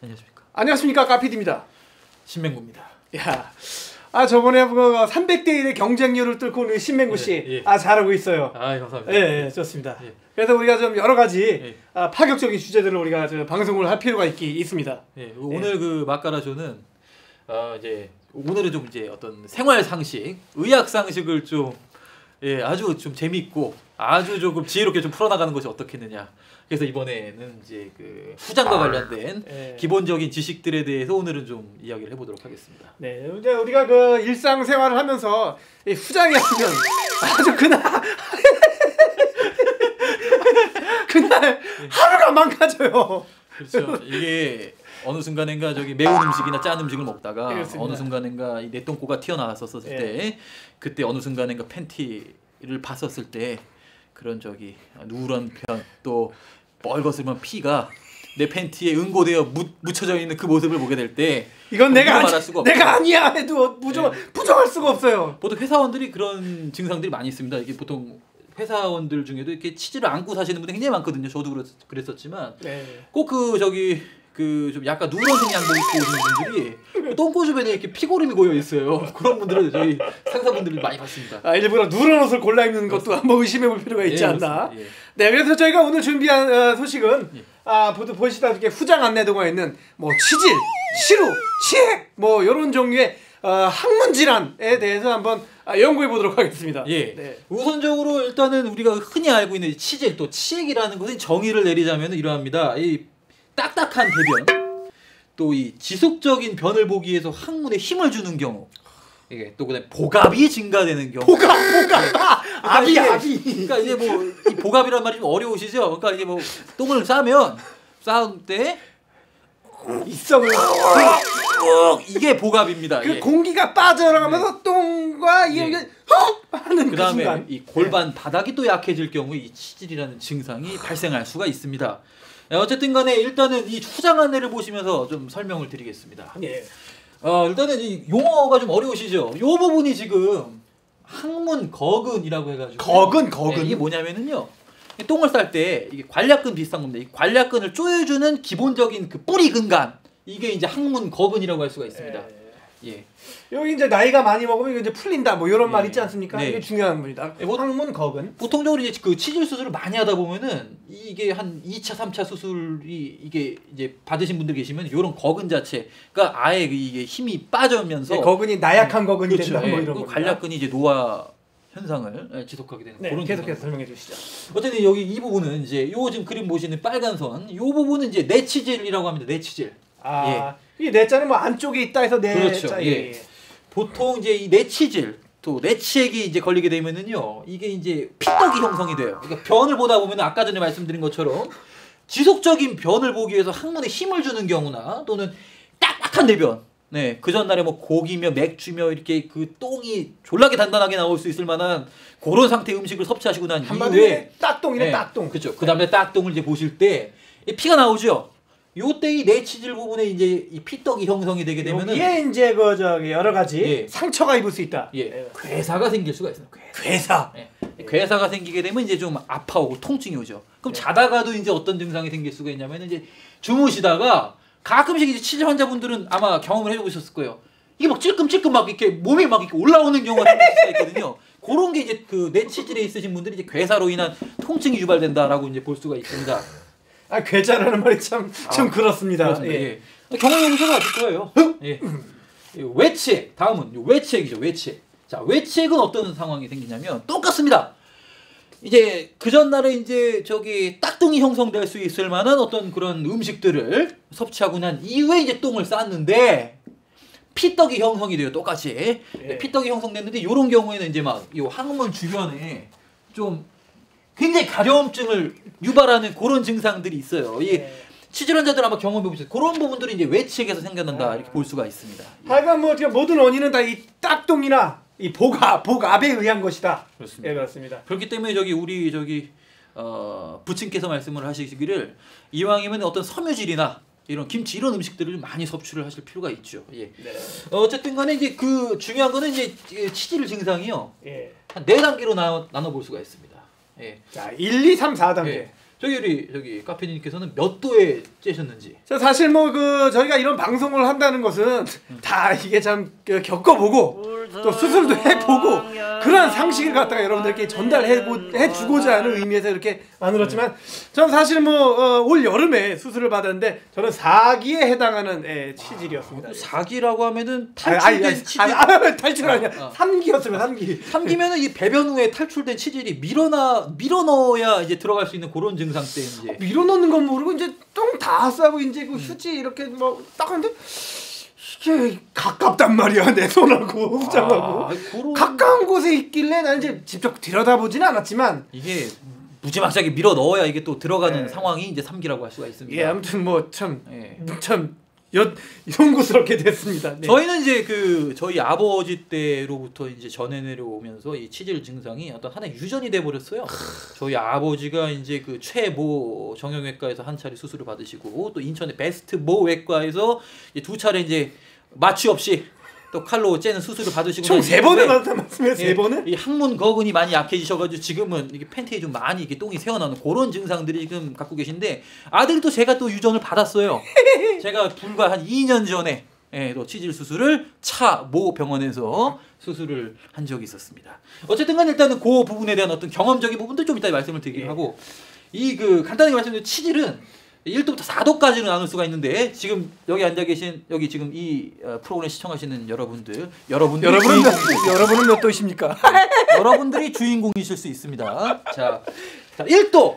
안녕하십니까. 안녕하십니까. 카피디입니다. 신맹구입니다. 야, 저번에 300대 1의 경쟁률을 뚫고 오는 신맹구 씨, 예. 잘하고 있어요. 감사합니다. 예, 좋습니다. 그래서 우리가 좀 여러 가지 예. 파격적인 주제들을 우리가 방송을 할 필요가 있습니다. 오늘 그 맛깔아쇼는 이제 오늘은 좀 이제 어떤 생활 상식, 의학 상식을 좀 아주 좀 재밌고 아주 조금 지혜롭게 좀 풀어나가는 것이 어떻겠느냐. 그래서 이번에는 이제 그 후장과 관련된 기본적인 지식들에 대해서 오늘은 좀 이야기를 해보도록 하겠습니다. 네, 이제 우리가 그 일상생활을 하면서 이 후장이 하면 아주 그날 하루가 망가져요. 그렇죠. 이게 어느 순간인가 매운 음식이나 짠 음식을 먹다가 그렇습니다. 어느 순간인가 이 내 똥꼬가 튀어나왔었을 때 그때 어느 순간인가 팬티를 봤었을 때 그런 누런 편 또 뻘거스름한 피가 내 팬티에 응고되어 묻혀져 있는 그 모습을 보게 될 때 이건 내가 내가 아니야 해도 부정할 수가 없어요. 보통 회사원들이 그런 증상들이 많이 있습니다. 이게 보통 회사원들 중에도 이렇게 치질을 안고 사시는 분들이 굉장히 많거든요. 저도 그랬었지만 꼭 좀 약간 누런색 양복 입고 오시는 분들이 똥꼬 주변에 이렇게 피고름이 고여 있어요. 그런 분들은 저희 상사분들이 많이 봤습니다. 일부러 누런 옷을 골라 입는 것도 한번 의심해 볼 필요가 있지 않나. 네, 그래서 저희가 오늘 준비한 소식은 보시다시피 후장 안내도가 있는 치질, 치루, 치핵 이런 종류의 항문 질환에 대해서 한번 연구해 보도록 하겠습니다. 우선적으로 일단은 우리가 흔히 알고 있는 치질 또 치핵이라는 것은 정의를 내리자면 이러합니다. 이 딱딱한 대변, 또 이 지속적인 변을 보기 위해서 항문에 힘을 주는 경우, 이게 또 그다음에 복압이 증가되는 경우. 복압. 압이. 그러니까 이제 이 복압이란 말이 좀 어려우시죠? 그러니까 이제 똥을 싸울 때 입성을 이게 복압입니다. 공기가 빠져나가면서 똥과 이게 하는 그 그다음에 순간. 이 골반 바닥이 또 약해질 경우에 이 치질이라는 증상이 발생할 수가 있습니다. 어쨌든 간에 일단은 이 후장 안내를 보시면서 좀 설명을 드리겠습니다. 일단은 이 용어가 좀 어려우시죠? 이 부분이 지금 항문 거근이라고 해가지고 거근 이게 뭐냐면은요, 똥을 쌀 때 이게 관략근 비슷한 겁니다. 이 관략근을 조여주는 기본적인 그 뿌리 근간, 이게 이제 항문 거근이라고 할 수가 있습니다. 여기 이제 나이가 많이 먹으면 이거 이제 풀린다 이런 말 있지 않습니까? 이게 중요한 겁니다. 항문 거근. 보통적으로 이제 그 치질 수술을 많이 하다 보면은 이게 한 2차, 3차 수술이 이게 이제 받으신 분들 계시면 이런 거근 자체가 아예 이게 힘이 빠져면서 거근이 나약한 거근이 그렇죠. 된다 이런 거. 관략근이 이제 노화 현상을 지속하게 되는 그런 계속해서 설명해 주시죠. 어쨌든 여기 이 부분은 이제 요 지금 그림 보시는 빨간 선, 요 부분은 이제 내치질이라고 합니다. 내치질. 이 내자는 안쪽에 있다 해서 그렇죠. 보통 이제 이 내치질 또 내치액이 이제 걸리게 되면은요, 이게 이제 피떡이 형성이 돼요. 그러니까 변을 보다 보면 아까 전에 말씀드린 것처럼 지속적인 변을 보기 위해서 항문에 힘을 주는 경우나 또는 딱딱한 대변, 그 전날에 고기며 맥주며 이렇게 그 똥이 졸라게 단단하게 나올 수 있을 만한 그런 상태의 음식을 섭취하시고 난 이후에 딱똥이네. 딱똥. 그렇죠. 그 다음에 딱똥을 이제 보실 때 피가 나오죠. 요때 이 내치질 부분에 이제 이 피떡이 형성이 되게 되면은 이게 이제 여러 가지 상처가 입을 수 있다. 괴사가 생길 수가 있어요. 괴사. 괴사가 생기게 되면 이제 좀 아파오고 통증이 오죠. 그럼 자다가도 이제 어떤 증상이 생길 수가 있냐면 이제 주무시다가 가끔씩 이제 치질 환자분들은 아마 경험을 해보셨을 거예요. 이게 찔끔찔끔 이렇게 몸이 이렇게 올라오는 경우가 생길 수가 있거든요. 그런 게 이제 그 내치질에 있으신 분들이 이제 괴사로 인한 통증이 유발된다라고 이제 볼 수가 있습니다. 괴짜라는 말이 좀 그렇습니다. 경험 용서가 아실 거예요. 외치액. 다음은 외치액이죠. 외치액. 자, 외치액은 어떤 상황이 생기냐면 똑같습니다. 이제 그 전날에 이제 딱똥이 형성될 수 있을 만한 어떤 그런 음식들을 섭취하고 난 이후에 이제 똥을 쌌는데 피떡이 형성이 돼요. 똑같이. 피떡이 형성됐는데 이런 경우에는 이제 이 항문 주변에 좀 굉장히 가려움증을 유발하는 그런 증상들이 있어요. 이 치질 환자들 아마 경험해 보셨어요. 그런 부분들이 이제 외치액에서 생겨난다 이렇게 볼 수가 있습니다. 하여간 모든 원인은 다 이 딱똥이나 이 복압에 의한 것이다. 그렇습니다. 그렇습니다. 그렇기 때문에 우리 부친께서 말씀을 하시기를 이왕이면 어떤 섬유질이나 이런 김치 이런 음식들을 좀 많이 섭취를 하실 필요가 있죠. 어쨌든 간에 이제 그 중요한 거는 이제 치질 증상이요. 한 4단계로 나눠 볼 수가 있습니다. 자, 1, 2, 3, 4단계. 저기 카페님께서는 몇 도에 째셨는지. 자, 사실 뭐 저희가 이런 방송을 한다는 것은 다 이게 참 겪어보고 또 수술도 해보고 그런 상식을 갖다가 여러분들께 전달해주고자 하는 의미에서 이렇게 만들었지만 저는 사실 뭐 올 여름에 수술을 받았는데 저는 4기에 해당하는 치질이었습니다. 4기라고 하면은 탈출된 치질. 탈출 아니야. 3기였으면 3기. 3기면은 이 배변 후에 탈출된 치질이 밀어넣어야 이제 들어갈 수 있는 그런 증상 때 이제. 밀어넣는 건 모르고 이제 똥 다 싸고 이제 그 휴지 이렇게 뭐 딱 하는데 이게 가깝단 말이야. 내 손하고 후장하고. 가까운 곳에 있길래 난 이제 직접 들여다보지는 않았지만 이게 무지막지하게 밀어 넣어야 이게 또 들어가는 상황이 이제 3기라고 할 수가 있습니다. 예, 아무튼 뭐 참 송구스럽게 됐습니다. 네. 저희는 이제 저희 아버지 때로부터 이제 전해 내려오면서 이 치질 증상이 어떤 하나의 유전이 돼 버렸어요. 저희 아버지가 이제 최모 정형외과에서 한 차례 수술을 받으시고 또 인천의 베스트 모 외과에서 이제 2차례 이제 마취 없이 또 칼로 째는 수술을 받으시고 총 3번을 받았단 말씀이에요. 3번을? 이 항문 거근이 많이 약해지셔가지고 지금은 이게 팬티에 좀 많이 이렇게 똥이 새어나오는 그런 증상들이 지금 갖고 계신데 아들도 제가 또 유전을 받았어요. 제가 불과 한 2년 전에 또 치질 수술을 모 병원에서 수술을 한 적이 있었습니다. 어쨌든간 일단은 그 부분에 대한 어떤 경험적인 부분도 좀 이따 말씀을 드리긴 하고 간단하게 말씀드리면 치질은 1도부터 4도까지는 나눌 수가 있는데 지금 여기 앉아 계신 여기 지금 이 프로그램 시청하시는 여러분은 몇 도이십니까? 여러분들이 주인공이실 수 있습니다. 자 1도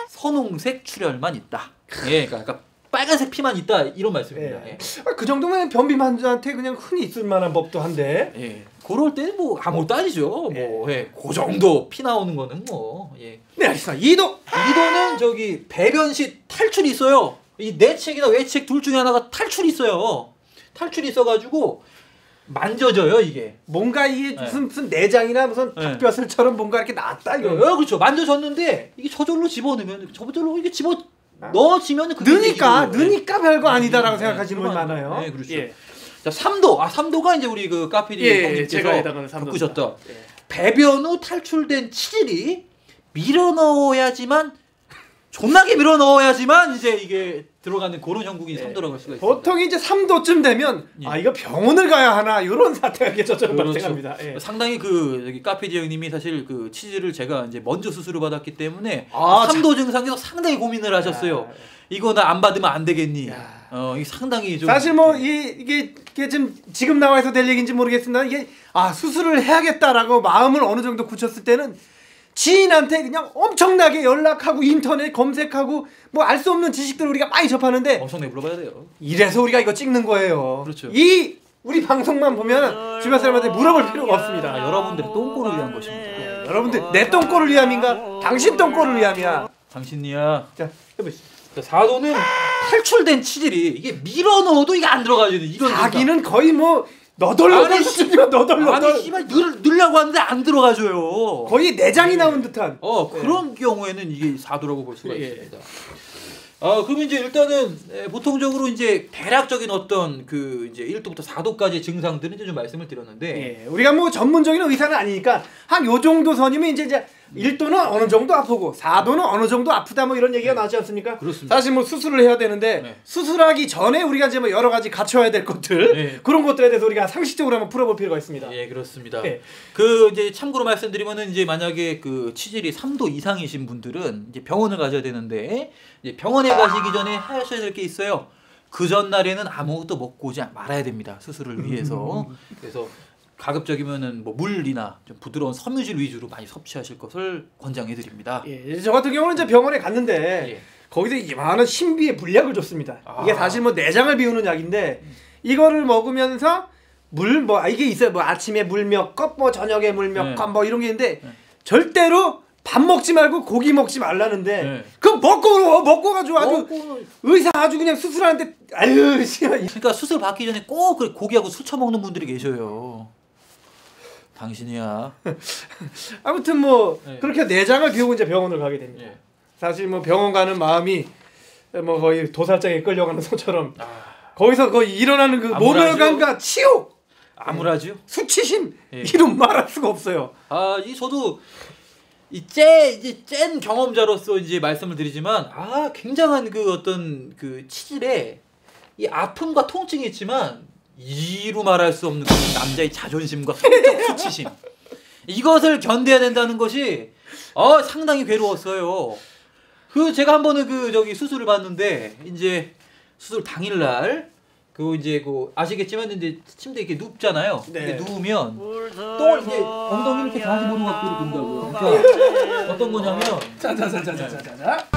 선홍색 출혈만 있다. 예, 그러니까 빨간색 피만 있다 이런 말씀입니다. 예. 그 정도면 변비 환자한테 그냥 흔히 있을 만한 법도 한데. 예. 그럴 때는 뭐 아무것도 아니죠. 그 정도 피 나오는 거는 뭐. 예. 네, 알겠습니다. 2도는 배변 시 탈출이 있어요. 이 내책이나 외책 둘 중에 하나가 탈출이 있어요. 탈출이 있어가지고 만져져요 이게. 뭔가 이게 무슨 내장이나 무슨 닭뼈슬처럼 뭔가 이렇게 나왔다 이거. 그렇죠. 만져졌는데 이게 저절로 집어넣으면 저절로 이게 넣어지면 느니까 별거 아니다라고 생각하시는 분이 많아요. 네, 그렇죠. 예. 자, 3도. 3도가 이제 우리 카피디 형님께서 겪으셨던 배변 후 탈출된 치질이 밀어넣어야지만 존나게 밀어넣어야지만 이제 이게 들어가는 그런 형국이 3도라고 할 수가 있습니다. 보통 이제 3도쯤 되면 이거 병원을 가야 하나 이런 사태가 저처럼 발생합니다. 상당히 여기 카피디 형님이 사실 치질을 제가 이제 먼저 수술을 받았기 때문에 3도 증상에서 상당히 고민을 하셨어요. 이거 나 안 받으면 안 되겠니? 이게 상당히 좀 사실 뭐 이게 지금 나와서 될 얘기인지 모르겠습니다. 이게 수술을 해야겠다라고 마음을 어느 정도 굳혔을 때는 지인한테 그냥 엄청나게 연락하고 인터넷 검색하고 뭐 알 수 없는 지식들을 우리가 많이 접하는데 엄청나게 물어봐야 돼요. 이래서 우리가 이거 찍는 거예요. 그렇죠. 우리 방송만 보면 주변 사람한테 물어볼 필요가 없습니다. 여러분들의 똥꼬를 위한 것입니다. 여러분들 내 똥꼬를 위함인가? 당신 똥꼬를 위함이야. 당신이야. 자, 해보시죠. 4도는 탈출된 치질이 이게 밀어 넣어도 이게 안 들어가죠. 이건 자기는 거의 뭐 너덜너덜 아니 씨발 넣으려고 하는데 안 들어가줘요. 거의 내장이 나온 듯한. 그런 경우에는 이게 4도라고 볼 수가 있습니다. 그러면 이제 일단은 보통적으로 이제 대략적인 어떤 이제 1도부터 4도까지의 증상들은 이제 좀 말씀을 드렸는데 우리가 뭐 전문적인 의사는 아니니까 한 요 정도 선이면 이제 1도는 어느 정도 아프고 4도는 어느 정도 아프다 뭐 이런 얘기가 나오지 않습니까? 그렇습니다. 사실 뭐 수술을 해야 되는데 수술하기 전에 우리가 이제 뭐 여러 가지 갖춰야 될 것들 그런 것들에 대해서 우리가 상식적으로 한번 풀어볼 필요가 있습니다. 예, 그렇습니다. 이제 참고로 말씀드리면은 이제 만약에 치질이 3도 이상이신 분들은 이제 병원을 가셔야 되는데 이제 병원에 가시기 전에 하셔야 될 게 있어요. 그 전날에는 아무것도 먹고 오지 말아야 됩니다. 수술을 위해서. 그래서 가급적이면은 뭐 물이나 좀 부드러운 섬유질 위주로 많이 섭취하실 것을 권장해 드립니다. 저 같은 경우는 이제 병원에 갔는데 거기서 이만한 신비의 물약을 줬습니다. 이게 사실 뭐 내장을 비우는 약인데 이거를 먹으면서 이게 있어요. 뭐 아침에 물 몇 컵, 뭐 저녁에 물 몇 컵, 뭐 이런 게 있는데 절대로 밥 먹지 말고 고기 먹지 말라는데 그거 먹고 가지고 아주 의사 아주 그냥 수술하는데 아유 씨발. 그러니까 수술 받기 전에 꼭 고기하고 술 처먹는 분들이 계셔요. 당신이야. 아무튼 뭐 그렇게 내장을 비우고 이제 병원을 가게 됩니다. 사실 뭐 병원 가는 마음이 뭐 거의 도살장에 끌려가는 소처럼 거기서 거의 일어나는 그 모멸감과 치욕, 암울하죠. 수치심 이름 말할 수가 없어요. 저도 이제 짠 경험자로서 이제 말씀을 드리지만 굉장한 그 어떤 그 치질에 이 아픔과 통증이 있지만 이루 말할 수 없는 그 남자의 자존심과 성적 수치심 이것을 견뎌야 된다는 것이 상당히 괴로웠어요. 그 제가 한 번은 그 저기 수술을 받는데 이제 수술 당일날 그 이제 그 아시겠지만 이제 침대에 이렇게 눕잖아요. 네. 누우면 똥을 이제 엉덩이를 이렇게 45도 각도로 둔다고요. 그러니까 어떤 거냐면 자자자자자자자